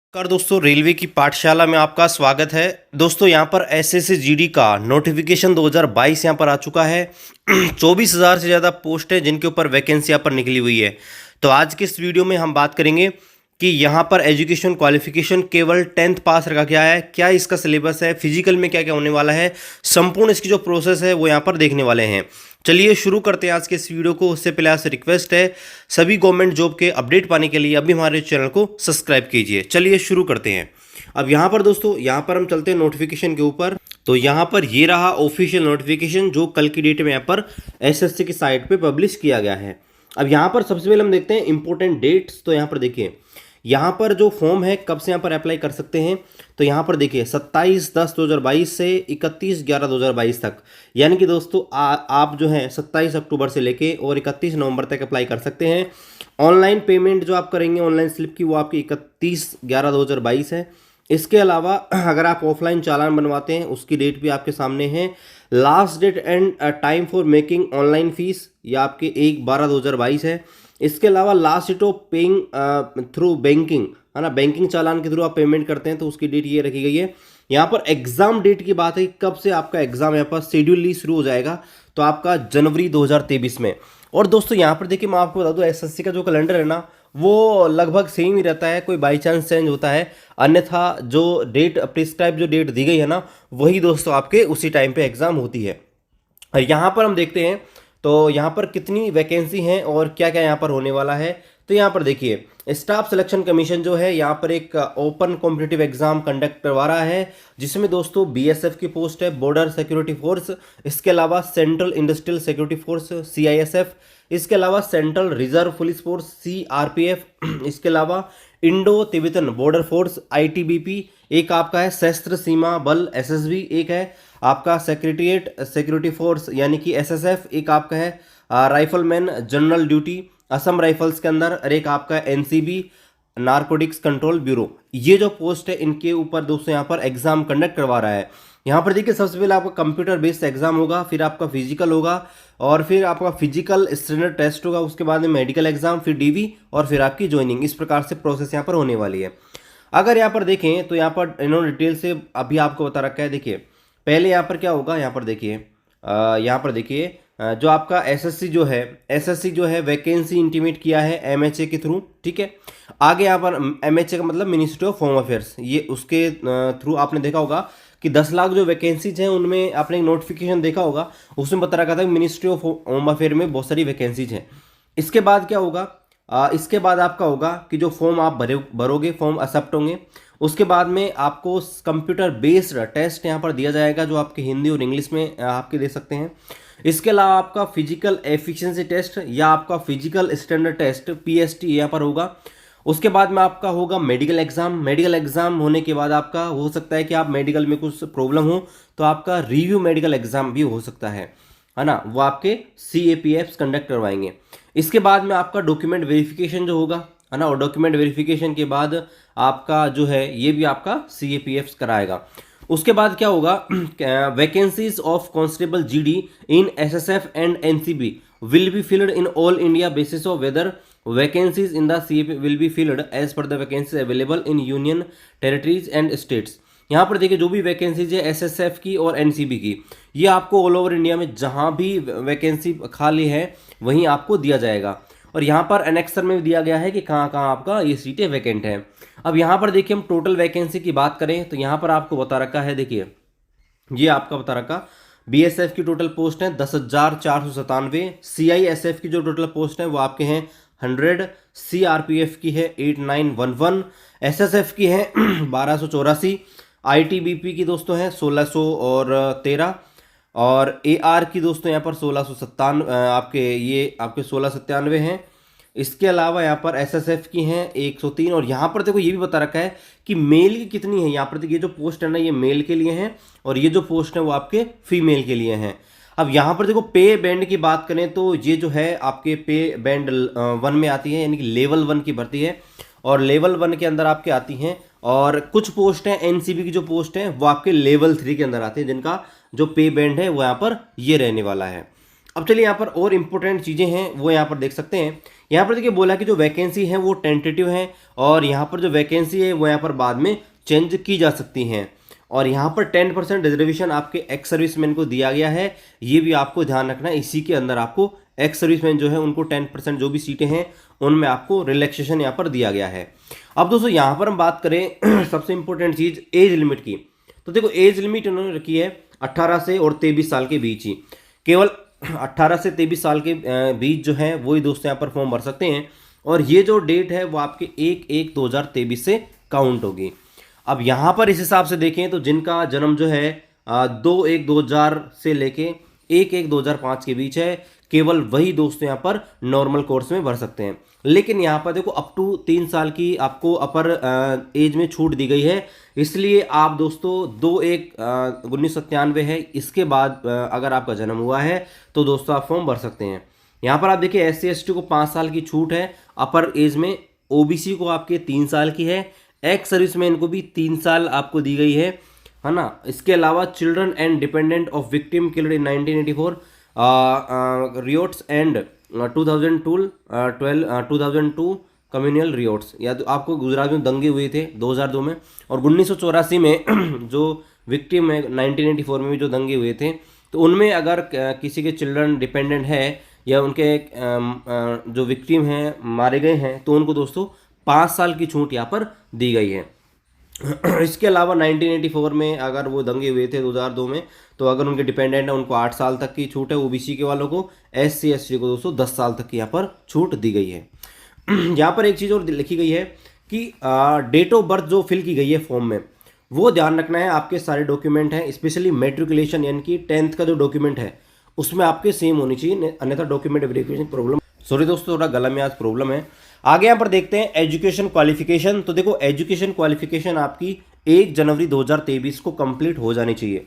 नमस्कार दोस्तों, रेलवे की पाठशाला में आपका स्वागत है। दोस्तों यहाँ पर एसएससी जीडी का नोटिफिकेशन 2022 यहाँ पर आ चुका है। 24,000 से ज़्यादा पोस्ट है जिनके ऊपर वैकेंसी यहाँ पर निकली हुई है। तो आज के इस वीडियो में हम बात करेंगे कि यहाँ पर एजुकेशन क्वालिफिकेशन केवल 10th पास रखा गया है, क्या इसका सिलेबस है, फिजिकल में क्या क्या होने वाला है, संपूर्ण इसकी जो प्रोसेस है वो यहाँ पर देखने वाले हैं। चलिए शुरू करते हैं आज के इस वीडियो को। उससे पहले आपसे रिक्वेस्ट है, सभी गवर्नमेंट जॉब के अपडेट पाने के लिए अभी हमारे चैनल को सब्सक्राइब कीजिए। चलिए शुरू करते हैं। अब यहाँ पर दोस्तों, यहाँ पर हम चलते हैं नोटिफिकेशन के ऊपर। तो यहाँ पर ये रहा ऑफिशियल नोटिफिकेशन जो कल की डेट में यहाँ पर एसएससी की साइट पे पब्लिश किया गया है। अब यहाँ पर सबसे पहले हम देखते हैं इंपॉर्टेंट डेट्स। तो यहाँ पर देखिए, यहाँ पर जो फॉर्म है कब से यहाँ पर अप्लाई कर सकते हैं। तो यहाँ पर देखिए 27/10/2022 से 31/11/2022 तक, यानी कि दोस्तों आप जो है 27 अक्टूबर से लेके और 31 नवंबर तक अप्लाई कर सकते हैं। ऑनलाइन पेमेंट जो आप करेंगे ऑनलाइन स्लिप की, वो आपकी 31/11/2022 है। इसके अलावा अगर आप ऑफलाइन चालान बनवाते हैं उसकी डेट भी आपके सामने है। Last date and time for making online fees ये आपके 1/12/2022 है। इसके अलावा last date of paying through banking, है ना, बैंकिंग चालान के थ्रू आप पेमेंट करते हैं तो उसकी डेट ये रखी गई है। यहाँ पर एग्जाम डेट की बात है, कब से आपका एग्जाम यहाँ पर शेड्यूल शुरू हो जाएगा, तो आपका जनवरी 2023 में। और दोस्तों यहाँ पर देखिए, मैं आपको बता दूँ एसएससी का जो कैलेंडर है ना वो लगभग सेम ही रहता है, कोई बाई चांस चेंज होता है, अन्यथा जो डेट प्रिस्क्राइब जो डेट दी गई है ना वही दोस्तों आपके उसी टाइम पे एग्जाम होती है। और यहाँ पर हम देखते हैं तो यहाँ पर कितनी वैकेंसी हैं और क्या क्या यहाँ पर होने वाला है। तो यहाँ पर देखिए, स्टाफ सिलेक्शन कमीशन जो है यहाँ पर एक ओपन कॉम्पिटिटिव एग्जाम कंडक्ट करवा रहा है, जिसमें दोस्तों बीएसएफ की पोस्ट है, बॉर्डर सिक्योरिटी फोर्स, इसके अलावा central industrial security force CISF, इसके अलावा central reserve police force CRPF, इसके अलावा Indo Tibetan border force ITBP, एक आपका है सशस्त्र सीमा बल एसएसबी, एक है आपका सेक्रेटरिएट सिक्योरिटी फोर्स यानी कि एसएसएफ, एक आपका है rifleman general duty Assam rifles के अंदर, और एक आपका एनसीबी नारकोटिक्स कंट्रोल ब्यूरो। ये जो पोस्ट है इनके ऊपर दोस्तों यहाँ पर एग्जाम कंडक्ट करवा रहा है। यहाँ पर देखिए, सबसे पहले आपका कंप्यूटर बेस्ड एग्जाम होगा, फिर आपका फिजिकल होगा, और फिर आपका फिजिकल स्टैंडर्ड टेस्ट होगा, उसके बाद में मेडिकल एग्जाम, फिर डीवी, और फिर आपकी ज्वाइनिंग। इस प्रकार से प्रोसेस यहाँ पर होने वाली है। अगर यहाँ पर देखें तो यहाँ पर इन्होंने डिटेल से अभी आपको बता रखा है। देखिए पहले यहाँ पर क्या होगा, यहाँ पर देखिए जो आपका एसएससी जो है वैकेंसी इंटीमेट किया है एमएचए के थ्रू, ठीक है। आगे यहाँ पर एमएचए का मतलब मिनिस्ट्री ऑफ होम अफेयर्स, ये उसके थ्रू आपने देखा होगा कि 10 लाख जो वैकेंसीज हैं उनमें आपने एक नोटिफिकेशन देखा होगा, उसमें बता रखा था कि मिनिस्ट्री ऑफ होम अफेयर में बहुत सारी वैकेंसीज हैं। इसके बाद क्या होगा, इसके बाद आपका होगा कि जो फॉर्म आप भरोगे, फॉर्म एक्सेप्ट होंगे, उसके बाद में आपको कंप्यूटर बेस्ड टेस्ट यहाँ पर दिया जाएगा जो आपके हिंदी और इंग्लिश में आपके दे सकते हैं। इसके अलावा आपका फिजिकल एफिशिएंसी टेस्ट या आपका फिजिकल स्टैंडर्ड टेस्ट पीएसटी यहाँ पर होगा। उसके बाद में आपका होगा मेडिकल एग्जाम। मेडिकल एग्जाम होने के बाद आपका हो सकता है कि आप मेडिकल में कुछ प्रॉब्लम हो तो आपका रिव्यू मेडिकल एग्जाम भी हो सकता है ना, वो आपके CAPFs कंडक्ट करवाएंगे। इसके बाद में आपका डॉक्यूमेंट वेरिफिकेशन जो होगा, है ना, और डॉक्यूमेंट वेरिफिकेशन के बाद आपका जो है ये भी आपका CAPFs कराएगा। उसके बाद क्या होगा, vacancies of constable GD in SSF and NCB will be filled in all India basis of whether vacancies in the CAP will be filled as per the vacancies available in union territories and states. यहाँ पर देखिए जो भी vacancies है SSF की और NCB की, ये आपको ऑल ओवर इंडिया में जहाँ भी वैकेंसी खाली है वहीं आपको दिया जाएगा। और यहाँ पर एनेक्सर में भी दिया गया है कि कहाँ कहाँ आपका ये सीटें वैकेंट हैं। अब यहाँ पर देखिए हम टोटल वैकेंसी की बात करें तो यहाँ पर आपको बता रखा है, देखिए ये आपका बता रखा बीएसएफ की टोटल पोस्ट है 10,497, सीआईएसएफ की जो टोटल पोस्ट है वो आपके हैं 100, सीआरपीएफ की है 8911, एसएसएफ की है 1284, आईटीबीपी की दोस्तों है 1613, और एआर की दोस्तों यहाँ पर 1697 आपके 1697 हैं। इसके अलावा यहाँ पर एसएसएफ की हैं 103, और यहाँ पर देखो ये भी बता रखा है कि मेल की कितनी है। यहाँ पर देखिए ये जो पोस्ट है ना ये मेल के लिए हैं और ये जो पोस्ट है वो आपके फीमेल के लिए हैं। अब यहाँ पर देखो पे बैंड की बात करें तो ये जो है आपके पे बैंड 1 में आती है, यानी कि लेवल 1 की भर्ती है, और लेवल 1 के अंदर आपके आती हैं। और कुछ पोस्ट हैं एनसीबी की जो पोस्ट है वो आपके लेवल 3 के अंदर आती है, जिनका जो पे बैंड है वो यहाँ पर ये रहने वाला है। अब चलिए यहाँ पर और इम्पोर्टेंट चीज़ें हैं वो यहाँ पर देख सकते हैं। यहाँ पर देखिए बोला कि जो वैकेंसी है वो टेंटेटिव है और यहाँ पर जो वैकेंसी है वो यहाँ पर बाद में चेंज की जा सकती हैं। और यहाँ पर 10% रिजर्वेशन आपके एक्स सर्विसमैन को दिया गया है, ये भी आपको ध्यान रखना है। इसी के अंदर आपको एक्स सर्विसमैन जो है उनको 10% जो भी सीटें हैं उनमें आपको रिलैक्सेशन यहाँ पर दिया गया है। अब दोस्तों यहाँ पर हम बात करें सबसे इंपॉर्टेंट चीज़ एज लिमिट की, तो देखो एज लिमिट उन्होंने रखी है 18 से और 23 साल के बीच ही। केवल 18 से 23 साल के बीच जो है वही दोस्तों यहाँ पर फॉर्म भर सकते हैं और ये जो डेट है वो आपके 1/1/2023 से काउंट होगी। अब यहाँ पर इस हिसाब से देखें तो जिनका जन्म जो है 2/1/2000 से लेके 1/1/2005 के बीच है, केवल वही दोस्तों यहाँ पर नॉर्मल कोर्स में भर सकते हैं। लेकिन यहाँ पर देखो अप टू 3 साल की आपको अपर एज में छूट दी गई है, इसलिए आप दोस्तों 2/1/1997 है इसके बाद अगर आपका जन्म हुआ है तो दोस्तों आप फॉर्म भर सकते हैं। यहाँ पर आप देखिए SC/ST को 5 साल की छूट है अपर एज में, OBC को आपके 3 साल की है, एक्स सर्विसमैन को भी 3 साल आपको दी गई है ना। इसके अलावा children and dependent of victim killed in 1984 riots and 2002 communal riots, या तो आपको गुजरात में दंगे हुए थे 2002 में, और 1984 में जो विक्टिम है 1984 में भी जो दंगे हुए थे, तो उनमें अगर किसी के चिल्ड्रन डिपेंडेंट है या उनके जो विक्टिम हैं मारे गए हैं तो उनको दोस्तों 5 साल की छूट यहाँ पर दी गई है। इसके अलावा 1984 में अगर वो दंगे हुए थे 2002 में, तो अगर उनके डिपेंडेंट है उनको 8 साल तक की छूट है। OBC के वालों को, SC/ST को दोस्तों 10 साल तक की यहाँ पर छूट दी गई है। यहाँ पर एक चीज़ और लिखी गई है कि डेट ऑफ बर्थ जो फिल की गई है फॉर्म में वो ध्यान रखना है। आपके सारे डॉक्यूमेंट हैं, स्पेशली मेट्रिकुलेशन यानी कि 10th का जो डॉक्यूमेंट है उसमें आपके सेम होनी चाहिए, अन्यथा डॉक्यूमेंट वेरिफिकेशन प्रॉब्लम। सॉरी दोस्तों, थोड़ा गला में आज प्रॉब्लम है। आगे यहाँ पर देखते हैं एजुकेशन क्वालिफिकेशन। तो देखो एजुकेशन क्वालिफिकेशन आपकी 1 जनवरी 2023 को कंप्लीट हो जानी चाहिए।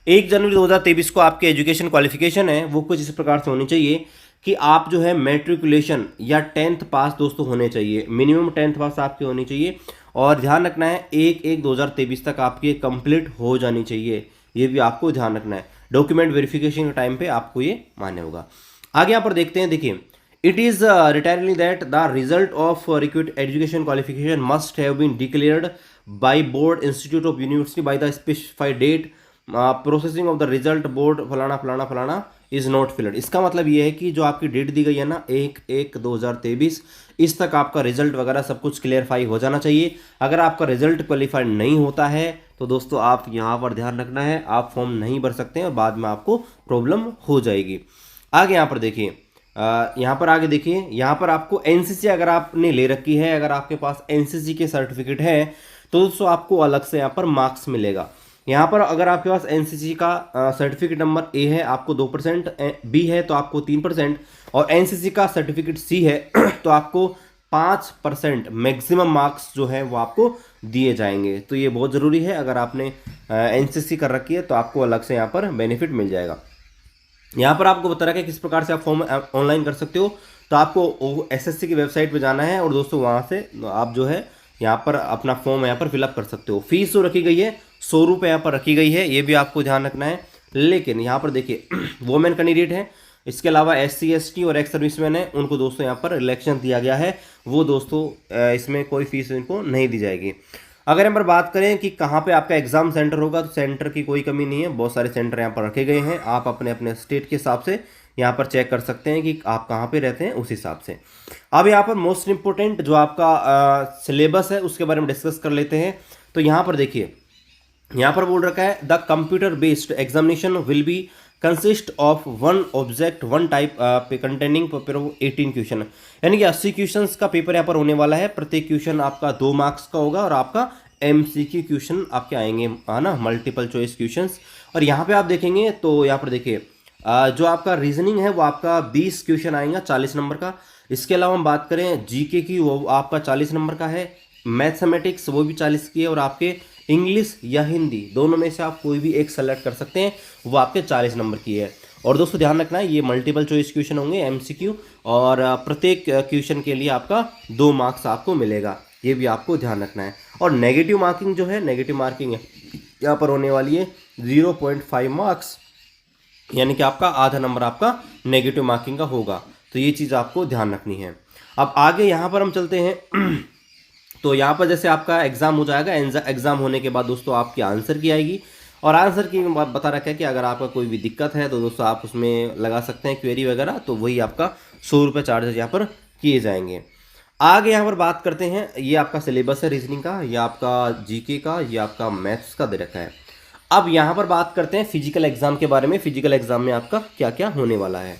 1 जनवरी 2023 को आपकी एजुकेशन क्वालिफिकेशन है वो कुछ इस प्रकार से होनी चाहिए कि आप जो है मेट्रिकुलेशन या 10th पास दोस्तों होने चाहिए, मिनिमम 10th पास आपकी होनी चाहिए। और ध्यान रखना है 1/1/2023 तक आपकी कंप्लीट हो जानी चाहिए, ये भी आपको ध्यान रखना है। डॉक्यूमेंट वेरिफिकेशन के टाइम पे आपको ये मान्य होगा। आगे यहाँ पर देखते हैं, देखिए इट इज रिटायरली that the result of required education qualification must have been declared by board institute of university by the specified date, processing of the result board फलाना फलाना फलाना इज नॉट फिल्ड। इसका मतलब ये है कि जो आपकी डेट दी गई है ना 1/1/2023, इस तक आपका रिजल्ट वगैरह सब कुछ क्लियरफाई हो जाना चाहिए। अगर आपका रिजल्ट क्वालिफाइड नहीं होता है तो दोस्तों आप यहाँ पर ध्यान रखना है, आप फॉर्म नहीं भर सकते हैं और बाद में आपको प्रॉब्लम हो जाएगी। आगे यहाँ पर देखिए, यहाँ पर आगे देखिए, यहाँ पर आपको NCC अगर आपने ले रखी है, अगर आपके पास NCC के सर्टिफिकेट है तो दोस्तों आपको अलग से यहाँ पर मार्क्स मिलेगा। यहाँ पर अगर आपके पास NCC का सर्टिफिकेट नंबर A है आपको 2%, B है तो आपको 3%, और NCC का सर्टिफिकेट C है तो आपको 5% मैक्सिमम मार्क्स जो है वो आपको दिए जाएंगे। तो ये बहुत ज़रूरी है, अगर आपने NCC कर रखी है तो आपको अलग से यहाँ पर बेनिफिट मिल जाएगा। यहाँ पर आपको बता रहा है कि किस प्रकार से आप फॉर्म ऑनलाइन कर सकते हो। तो आपको SSC की वेबसाइट पे जाना है और दोस्तों वहाँ से आप जो है यहाँ पर अपना फॉर्म यहाँ पर फिलअप कर सकते हो। फीस जो रखी गई है 100 रुपये यहाँ पर रखी गई है, ये भी आपको ध्यान रखना है। लेकिन यहाँ पर देखिए वोमेन कैंडिडेट है, इसके अलावा SC/ST और एक्स सर्विसमैन है, उनको दोस्तों यहाँ पर रिलैक्सेशन दिया गया है, वो दोस्तों इसमें कोई फीस इनको नहीं दी जाएगी। अगर यहाँ पर बात करें कि कहाँ पे आपका एग्जाम सेंटर होगा, तो सेंटर की कोई कमी नहीं है, बहुत सारे सेंटर यहाँ पर रखे गए हैं। आप अपने अपने स्टेट के हिसाब से यहाँ पर चेक कर सकते हैं कि आप कहाँ पे रहते हैं उस हिसाब से। अब यहाँ पर मोस्ट इंपोर्टेंट जो आपका सिलेबस है उसके बारे में डिस्कस कर लेते हैं। तो यहाँ पर देखिए, यहाँ पर बोल रखा है the computer based examination will be consist of 1 object 1 type containing paper of 18 question, यानी कि 80 क्वेश्चंस का पेपर यहाँ पर होने वाला है। प्रत्येक क्वेश्चन आपका 2 मार्क्स का होगा और आपका MCQ क्वेश्चन आपके आएंगे, है ना, मल्टीपल चॉइस क्वेश्चंस। और यहाँ पे आप देखेंगे तो यहाँ पर देखिए जो आपका रीजनिंग है वो आपका 20 क्वेश्चन आएगा 40 नंबर का। इसके अलावा हम बात करें GK की, वो आपका 40 नंबर का है। मैथमेटिक्स वो भी 40 की है, और आपके इंग्लिश या हिंदी दोनों में से आप कोई भी एक सेलेक्ट कर सकते हैं, वो आपके 40 नंबर की है। और दोस्तों ध्यान रखना है ये मल्टीपल चॉइस क्वेश्चन होंगे MCQ, और प्रत्येक क्वेश्चन के लिए आपका 2 मार्क्स आपको मिलेगा, ये भी आपको ध्यान रखना है। और नेगेटिव मार्किंग जो है, नेगेटिव मार्किंग यहाँ पर होने वाली है 0.5 मार्क्स, यानी कि आपका आधा नंबर आपका नेगेटिव मार्किंग का होगा। तो ये चीज़ आपको ध्यान रखनी है। अब आगे यहाँ पर हम चलते हैं। तो यहाँ पर जैसे आपका एग्ज़ाम हो जाएगा, एग्ज़ाम होने के बाद दोस्तों आपकी आंसर की आएगी, और आंसर की बता रखा है कि अगर आपका कोई भी दिक्कत है तो दोस्तों आप उसमें लगा सकते हैं क्वेरी वगैरह, तो वही आपका 100 रुपये चार्जेज यहाँ पर किए जाएंगे। आगे यहाँ पर बात करते हैं, ये आपका सिलेबस है रीजनिंग का, ये आपका जीके का, ये आपका मैथ्स का दे रखा है। अब यहाँ पर बात करते हैं फिजिकल एग्जाम के बारे में, फिजिकल एग्जाम में आपका क्या क्या होने वाला है।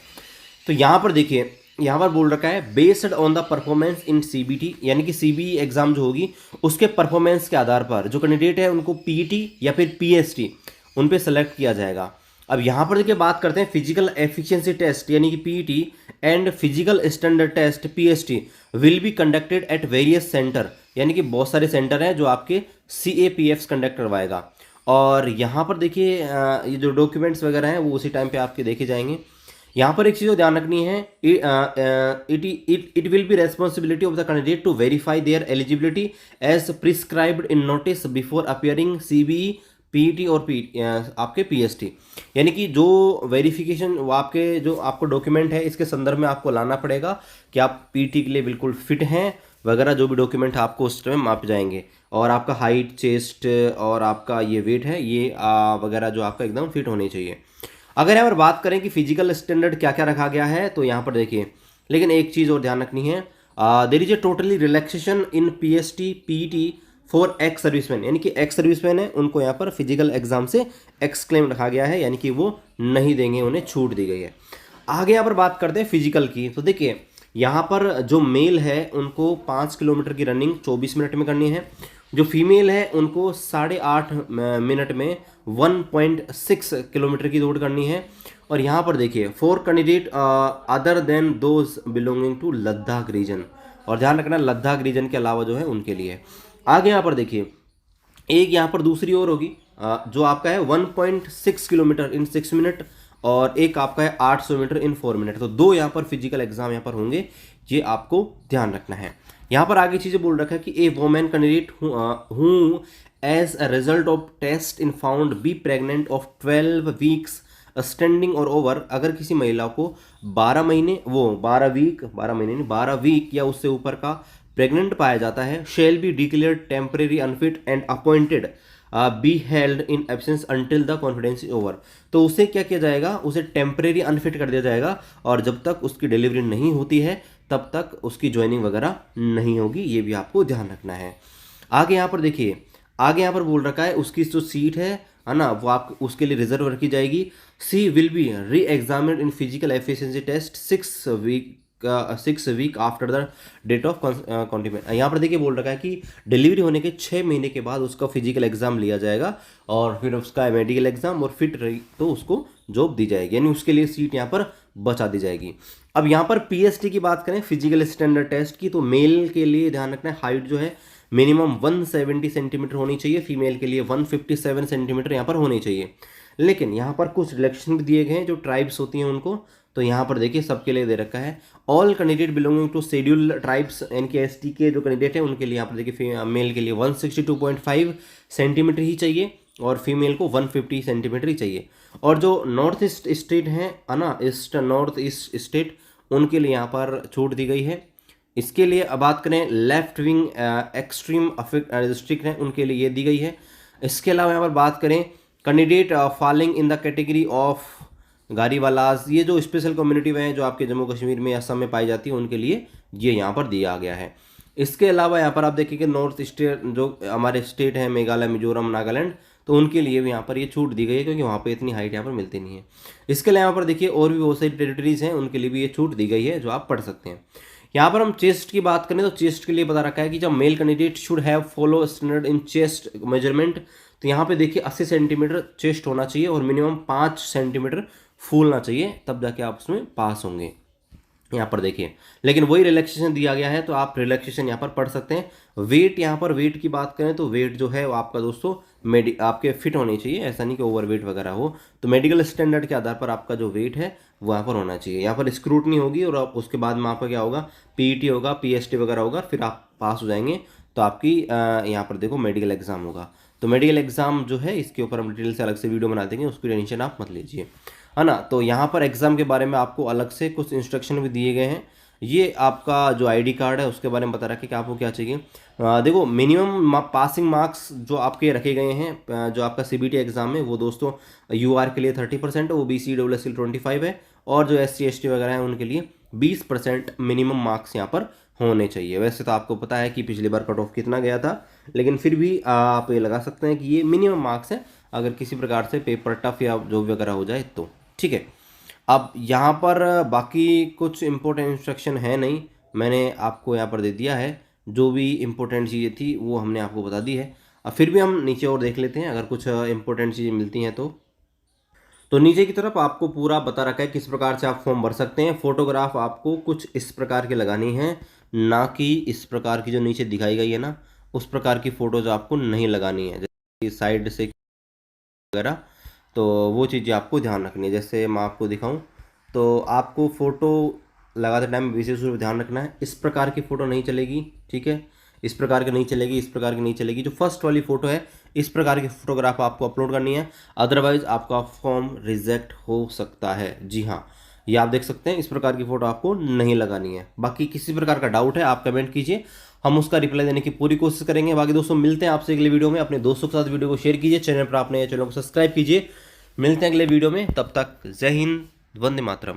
तो यहाँ पर देखिए, यहाँ पर बोल रखा है based on the performance in CBT, यानी कि सीबीई एग्जाम जो होगी उसके परफॉर्मेंस के आधार पर जो कैंडिडेट है उनको पीईटी या फिर पीएसटी उन पे सेलेक्ट किया जाएगा। अब यहाँ पर देखिए बात करते हैं फिजिकल एफिशिएंसी टेस्ट यानी कि PET and physical standard test PST will be conducted at various center, यानी कि बहुत सारे सेंटर हैं जो आपके सीएपीएफ कंडक्ट करवाएगा। और यहाँ पर देखिए ये जो डॉक्यूमेंट्स वगैरह हैं वो उसी टाइम पे आपके देखे जाएंगे। यहाँ पर एक चीज़ ध्यान रखनी है, it will be responsibility of the candidate to verify their eligibility as prescribed in notice before appearing CBE PET और आपके पीएसटी, यानी कि जो वेरिफिकेशन वो आपके जो आपको डॉक्यूमेंट है इसके संदर्भ में आपको लाना पड़ेगा कि आप पीईटी के लिए बिल्कुल फिट हैं वगैरह, जो भी डॉक्यूमेंट आपको उस टाइम माप जाएंगे, और आपका हाइट, चेस्ट और आपका ये वेट है ये वगैरह जो आपका एकदम फिट होनी चाहिए। अगर यहाँ पर बात करें कि फिजिकल स्टैंडर्ड क्या क्या रखा गया है, तो यहाँ पर देखिए, लेकिन एक चीज़ और ध्यान रखनी है, there is a totally relaxation in PST PET for ex serviceman, यानी कि एक्स सर्विसमैन है उनको यहाँ पर फिजिकल एग्जाम से एक्सक्लेम रखा गया है, यानी कि वो नहीं देंगे, उन्हें छूट दी गई है। आगे यहाँ पर बात करते हैं फिजिकल की। तो देखिए यहाँ पर जो मेल है उनको 5 किलोमीटर की रनिंग 24 मिनट में करनी है, जो फीमेल है उनको 8.5 मिनट में 1.6 किलोमीटर की दौड़ करनी है। और यहाँ पर देखिए for candidate other than those belonging to Ladakh region, और ध्यान रखना लद्दाख रीजन के अलावा जो है उनके लिए। आगे यहाँ पर देखिए एक यहाँ पर दूसरी ओर होगी जो आपका है 1.6 किलोमीटर इन 6 मिनट, और एक आपका है 800 मीटर इन 4 मिनट। तो दो यहाँ पर फिजिकल एग्जाम यहाँ पर होंगे, ये आपको ध्यान रखना है। यहाँ पर आगे चीज़ें बोल रखा है कि a women candidate who as a result of test in found be pregnant of 12 weeks standing or over, अगर किसी महिला को 12 महीने 12 वीक या उससे ऊपर का प्रेग्नेंट पाया जाता है, shall be declared temporary unfit and appointed be held in absence until the confidence is over. तो उसे क्या किया जाएगा, उसे टेम्परेरी अनफिट कर दिया जाएगा, और जब तक उसकी डिलीवरी नहीं होती है तब तक उसकी ज्वाइनिंग वगैरह नहीं होगी, ये भी आपको ध्यान रखना है। आगे यहाँ पर देखिए, आगे यहाँ पर बोल रखा है उसकी जो सीट है ना, वो आप उसके लिए रिजर्व रखी जाएगी। She will be reexamined in physical efficiency test 6 week after the date of confinement. यहाँ पर देखिए बोल रखा है कि डिलीवरी होने के 6 महीने के बाद उसका फिजिकल एग्जाम लिया जाएगा, और फिर उसका मेडिकल एग्जाम, और फिट रही तो उसको जॉब दी जाएगी, यानी उसके लिए सीट यहाँ पर बचा दी जाएगी। अब यहाँ पर पीएसटी की बात करें फिजिकल स्टैंडर्ड टेस्ट की, तो मेल के लिए ध्यान रखना है हाइट जो है मिनिमम 170 सेंटीमीटर होनी चाहिए, फीमेल के लिए 157 सेंटीमीटर यहाँ पर होनी चाहिए। लेकिन यहाँ पर कुछ रिलैक्सेशन भी दिए गए हैं जो ट्राइब्स होती हैं उनको, तो यहाँ पर देखिए सबके लिए दे रखा है all candidate belonging to schedule tribes, यानी कि एसटी के जो कैंडिडेट हैं उनके लिए यहाँ पर देखिए मेल के लिए 162.5 सेंटीमीटर ही चाहिए, और फीमेल को 150 सेंटीमीटर ही चाहिए। और जो नॉर्थ ईस्ट स्टेट हैं ना, नॉर्थ ईस्ट स्टेट, उनके लिए यहाँ पर छूट दी गई है। इसके लिए अब बात करें लेफ्ट विंग एक्सट्रीम डिस्ट्रिक्ट हैं उनके लिए ये दी गई है। इसके अलावा यहाँ पर बात करें candidate falling in the category of Garhwalis, ये जो स्पेशल कम्युनिटी में है जो आपके जम्मू कश्मीर में असम में पाई जाती है, उनके लिए ये यहाँ पर दिया गया है। इसके अलावा यहाँ पर आप देखिए कि नॉर्थ स्टेट जो हमारे स्टेट हैं मेघालय, मिजोरम, नागालैंड, तो उनके लिए भी यहाँ पर ये छूट दी गई है क्योंकि वहाँ पे इतनी हाइट यहाँ पर मिलती नहीं है। इसके अलावा यहाँ पर देखिए और भी बहुत सारी टेरिटरीज हैं उनके लिए भी ये छूट दी गई है जो आप पढ़ सकते हैं। यहाँ पर हम चेस्ट की बात करें तो चेस्ट के लिए बता रखा है कि जब male candidate should have follow standard in chest measurement, तो यहाँ पे देखिए 80 सेंटीमीटर चेस्ट होना चाहिए और मिनिमम 5 सेंटीमीटर फूलना चाहिए, तब जाके आप उसमें पास होंगे। यहाँ पर देखिए, लेकिन वही रिलैक्सेशन दिया गया है तो आप रिलैक्सेशन यहाँ पर पढ़ सकते हैं। वेट, यहाँ पर वेट की बात करें तो वेट जो है वो आपका दोस्तों आपके फिट होने चाहिए, ऐसा नहीं कि ओवर वेट वगैरह हो। तो मेडिकल स्टैंडर्ड के आधार पर आपका जो वेट है वो यहाँ पर होना चाहिए। यहाँ पर स्क्रूटनी होगी और उसके बाद में आपका क्या होगा, पीईटी होगा, पीएसटी वगैरह होगा, फिर आप पास हो जाएंगे तो आपकी यहाँ पर देखो मेडिकल एग्जाम होगा। तो मेडिकल एग्जाम जो है इसके ऊपर हम डिटेल से अलग से वीडियो बना देंगे, उसकी टेंशन आप मत लीजिए। है ना। तो यहाँ पर एग्ज़ाम के बारे में आपको अलग से कुछ इंस्ट्रक्शन भी दिए गए हैं। ये आपका जो आईडी कार्ड है उसके बारे में बता रखा है कि आपको क्या चाहिए। देखो मिनिमम पासिंग मार्क्स जो आपके रखे गए हैं, जो आपका सीबीटी एग्ज़ाम है वो दोस्तों यूआर के लिए 30% है, ओबीसी डब्ल्यूएससी 25 है, और जो एससी एसटी वगैरह हैं उनके लिए 20% मिनिमम मार्क्स यहाँ पर होने चाहिए। वैसे तो आपको पता है कि पिछली बार कट ऑफ कितना गया था, लेकिन फिर भी आप ये लगा सकते हैं कि ये मिनिमम मार्क्स है, अगर किसी प्रकार से पेपर टफ या जो भी वगैरह हो जाए तो। ठीक है, अब यहाँ पर बाकी कुछ इम्पोर्टेंट इंस्ट्रक्शन है नहीं, मैंने आपको यहाँ पर दे दिया है। जो भी इम्पोर्टेंट चीज़ें थी वो हमने आपको बता दी है। अब फिर भी हम नीचे और देख लेते हैं अगर कुछ इम्पोर्टेंट चीज़ें मिलती हैं तो नीचे की तरफ आपको पूरा बता रखा है किस प्रकार से आप फॉर्म भर सकते हैं। फोटोग्राफ आपको कुछ इस प्रकार की लगानी है, ना कि इस प्रकार की जो नीचे दिखाई गई है ना, उस प्रकार की फ़ोटोज़ आपको नहीं लगानी है, जैसे साइड से वगैरह। तो वो चीज़ें आपको ध्यान रखनी है। जैसे मैं आपको दिखाऊं तो आपको फ़ोटो लगाते टाइम विशेष रूप से ध्यान रखना है, इस प्रकार की फ़ोटो नहीं चलेगी। ठीक है, इस प्रकार की नहीं चलेगी, इस प्रकार की नहीं चलेगी। जो फर्स्ट वाली फ़ोटो है इस प्रकार की फ़ोटोग्राफ आपको अपलोड करनी है, अदरवाइज़ आपका फॉर्म रिजेक्ट हो सकता है। जी हाँ, ये आप देख सकते हैं, इस प्रकार की फ़ोटो आपको नहीं लगानी है। बाकी किसी प्रकार का डाउट है आप कमेंट कीजिए, हम उसका रिप्लाई देने की पूरी कोशिश करेंगे। बाकी दोस्तों मिलते हैं आपसे अगले वीडियो में। अपने दोस्तों के साथ वीडियो को शेयर कीजिए, चैनल पर आपने चैनल को सब्सक्राइब कीजिए। मिलते हैं अगले वीडियो में, तब तक जय हिंद, वंदे मातरम।